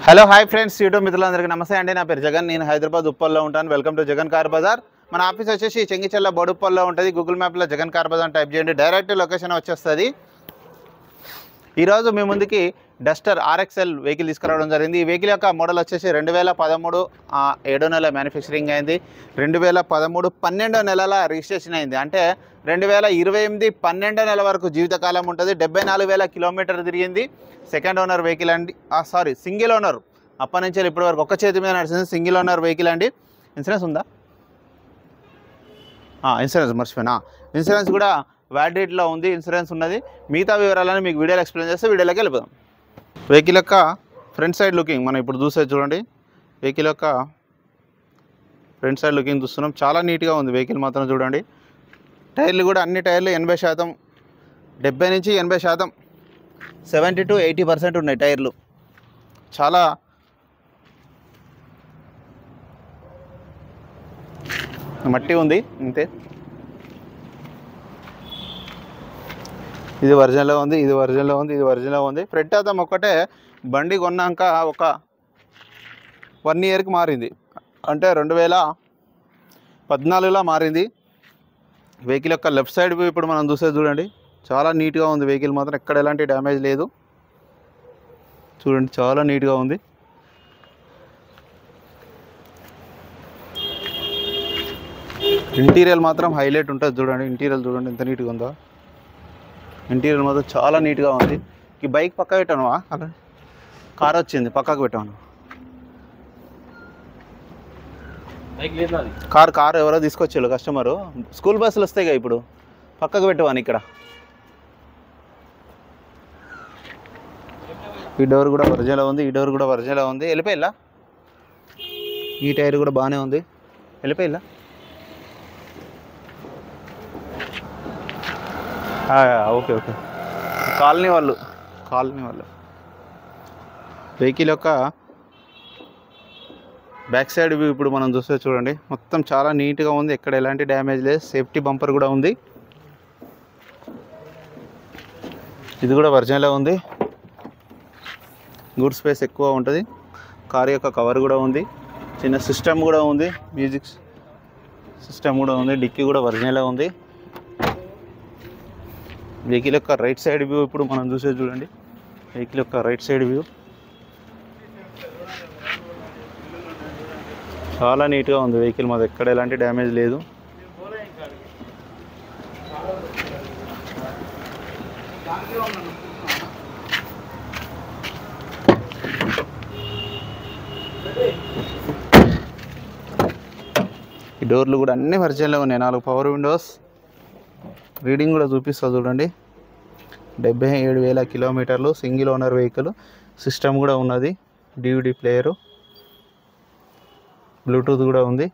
Hello hi friends, YouTube మిత్రులందరికీ నమస్తే అండి. నా పేరు జగన్. నేను హైదరాబాద్ ఉప్పల్లో ఉంటాను. Welcome to Jagan car bazaar. మన ఆఫీస్ వచ్చేసి చెంగిచెల్ల బోడుప్పల్లో ఉంటుంది. గూగుల్ మ్యాప్లో జగన్ కార్ బజార్ టైప్ చేయండి, డైరెక్ట్ లొకేషన్ వచ్చేస్తుంది. ఈరోజు మీ ముందుకి డస్టర్ RXL వెహికల్ తీసుకురావడం జరిగింది. ఈ వెహికల్ యొక్క మోడల్ వచ్చేసి 2013 7వ నెల మ్యానుఫ్యాక్చరింగ్ అయింది. 2013 12వ నెలల రిజిస్ట్రేషన్ అయింది. అంటే 2028 12వ నెల వరకు జీవితకాలం ఉంటుంది. 74,000 కిలోమీటర్ తిరిగింది. సెకండ్ ఓనర్ వెహికల్ అండి, సింగిల్ ఓనర్. అప్పటి నుంచి ఇప్పటి వరకు ఒక్క చేతి మీద నడిచింది. సింగిల్ ఓనర్ వెహికల్ అండి. ఇన్సూరెన్స్ ఉందా? ఇన్సూరెన్స్ మర్చిపోయినా. ఇన్సూరెన్స్ కూడా వ్యాలిడిటీలో ఉంది, ఇన్సూరెన్స్ ఉన్నది. మిగతా వివరాలను మీకు వీడియోలో ఎక్స్ప్లెయిన్ చేస్తే వీడియోలోకి వెళ్ళిపోదాం. వెహికల్ యొక్క ఫ్రంట్ సైడ్ లుకింగ్ మనం ఇప్పుడు చూసేది చూడండి. వెహికల్ యొక్క ఫ్రంట్ సైడ్ లుకింగ్ చూస్తున్నాం. చాలా నీట్గా ఉంది వెహికల్ మాత్రం చూడండి. టైర్లు కూడా అన్ని టైర్లు 80%, 70 నుంచి 80%, 70 to 80% ఉన్నాయి టైర్లు. చాలా మట్టి ఉంది అంతే. ఇది ఒరిజినల్లో ఉంది, ఇది ఒరిజినల్లో ఉంది, ఇది ఒరిజినల్లో ఉంది. ఫ్రంట్ అద్దం ఒక్కటే బండి కొన్నాక ఒక 1 ఇయర్కి మారింది. అంటే 2014లో మారింది. వెహికల్ యొక్క లెఫ్ట్ సైడ్ వ్యూ ఇప్పుడు మనం చూసేది చూడండి. చాలా నీట్గా ఉంది వెహికల్ మాత్రం, ఎక్కడ ఎలాంటి డ్యామేజ్ లేదు. చూడండి చాలా నీట్గా ఉంది. ఇంటీరియర్ మాత్రం హైలైట్ ఉంటుంది చూడండి. ఇంటీరియర్ చూడండి ఎంత నీట్గా ఉందో. ఇంటీరియర్ మాత్రం చాలా నీట్గా ఉంది. ఈ బైక్ పక్క పెట్టాను, అలా కార్ వచ్చింది పక్కకు పెట్టాను. కారు ఎవరో తీసుకొచ్చారు కస్టమరు. స్కూల్ బస్సులు వస్తాయి కదా, ఇప్పుడు పక్కకు పెట్టవాను. ఇక్కడ ఈ డోర్ కూడా ఒరిజినల్ ఉంది, ఈ డోర్ కూడా ఒరిజినల్ ఉంది. వెళ్ళిపోయిల్లా. ఈ టైర్ కూడా బాగానే ఉంది. వెళ్ళిపోయిల్లా. Okay okay. కాలనీ వాళ్ళు వెహికల్ యొక్క బ్యాక్ సైడ్ వ్యూ ఇప్పుడు మనం చూస్తే చూడండి. మొత్తం చాలా నీట్గా ఉంది, ఎక్కడ ఎలాంటి డ్యామేజ్ లేదు. సేఫ్టీ బంపర్ కూడా ఉంది. ఇది కూడా ఒరిజినల్ ఉంది. గుడ్ స్పేస్ ఎక్కువ ఉంటుంది. కార్ యొక్క కవర్ కూడా ఉంది. చిన్న సిస్టమ్ కూడా ఉంది, మ్యూజిక్ సిస్టమ్ కూడా ఉంది. డిక్కీ కూడా ఒరిజినల్ ఉంది. వెహికల్ యొక్క రైట్ సైడ్ వ్యూ ఇప్పుడు మనం చూసేది చూడండి. వెహికల్ యొక్క రైట్ సైడ్ వ్యూ చాలా నీట్గా ఉంది వెహికల్ మాది, ఎక్కడ ఎలాంటి డ్యామేజ్ లేదు. ఈ డోర్లు కూడా అన్ని ఒరిజినల్ ఉన్నాయి. 4 పవర్ విండోస్. రీడింగ్ కూడా చూపిస్తా చూడండి. 77,000 కిలోమీటర్లు. Single owner vehicle. సిస్టమ్ కూడా ఉన్నది, DVD ప్లేయరు, బ్లూటూత్ కూడా ఉంది.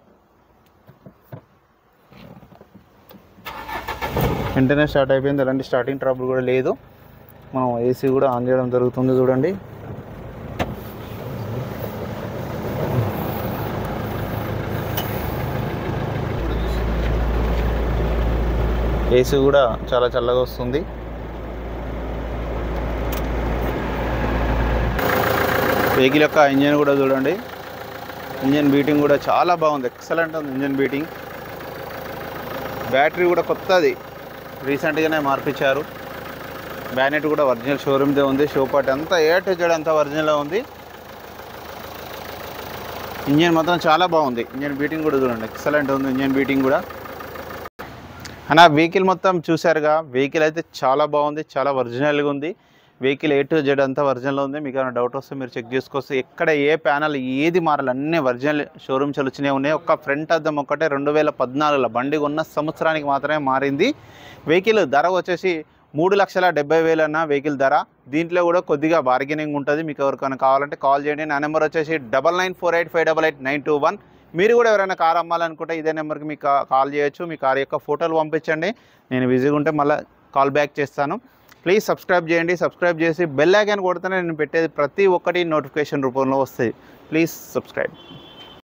వెంటనే స్టార్ట్ అయిపోయింది, ఎలాంటి స్టార్టింగ్ ట్రబుల్ కూడా లేదు. మనం AC కూడా ఆన్ చేయడం జరుగుతుంది చూడండి. AC కూడా చాలా చల్లగా వస్తుంది. వెహికల్ యొక్క ఇంజన్ కూడా చూడండి. ఇంజన్ బీటింగ్ కూడా చాలా బాగుంది, ఎక్సలెంట్ ఉంది ఇంజన్ బీటింగ్. బ్యాటరీ కూడా కొత్తది, రీసెంట్గానే మార్పించారు. బ్యానెట్ కూడా ఒరిజినల్ షోరూమ్దే ఉంది. షో పార్ట్ అంతా A to Z అంతా ఒరిజినల్ ఉంది. ఇంజన్ మాత్రం చాలా బాగుంది. ఇంజన్ బీటింగ్ కూడా చూడండి, ఎక్సలెంట్ ఉంది ఇంజన్ బీటింగ్ కూడా. అన్న వెహికల్ మొత్తం చూసారుగా. వెహికల్ అయితే చాలా బాగుంది, చాలా ఒరిజినల్గా ఉంది. వెహికల్ A to Z అంతా ఒరిజినల్ ఉంది. మీకు ఏమైనా డౌట్ వస్తే మీరు చెక్ చేసుకోవచ్చు. ఎక్కడ ఏ ప్యానల్ ఏది మారాలి, అన్నీ ఒరిజినల్ షోరూమ్స్ వచ్చినాయి ఉన్నాయి. ఒక్క ఫ్రంట్ అద్దం ఒక్కటే 2014లో బండి ఉన్న సంవత్సరానికి మాత్రమే మారింది. వెహికల్ ధర వచ్చేసి 3,70,000 అన్న వెహికల్ ధర. దీంట్లో కూడా కొద్దిగా బార్గెనింగ్ ఉంటుంది. మీకు ఎవరికైనా కావాలంటే కాల్ చేయండి. నా నెంబర్ వచ్చేసి 9948588921. మీరు కూడా ఎవరైనా కార్ అమ్మాలనుకుంటే ఇదే నెంబర్కి మీకు కాల్ చేయొచ్చు. మీ కార్ యొక్క ఫోటోలు పంపించండి. నేను బిజీగా ఉంటే మళ్ళీ కాల్ బ్యాక్ చేస్తాను. ప్లీజ్ సబ్స్క్రైబ్ చేయండి. సబ్స్క్రైబ్ చేసి బెల్ ఐకాన్ కొడితేనే నేను పెట్టేది ప్రతి ఒక్కటి నోటిఫికేషన్ రూపంలో వస్తాయి. Please subscribe.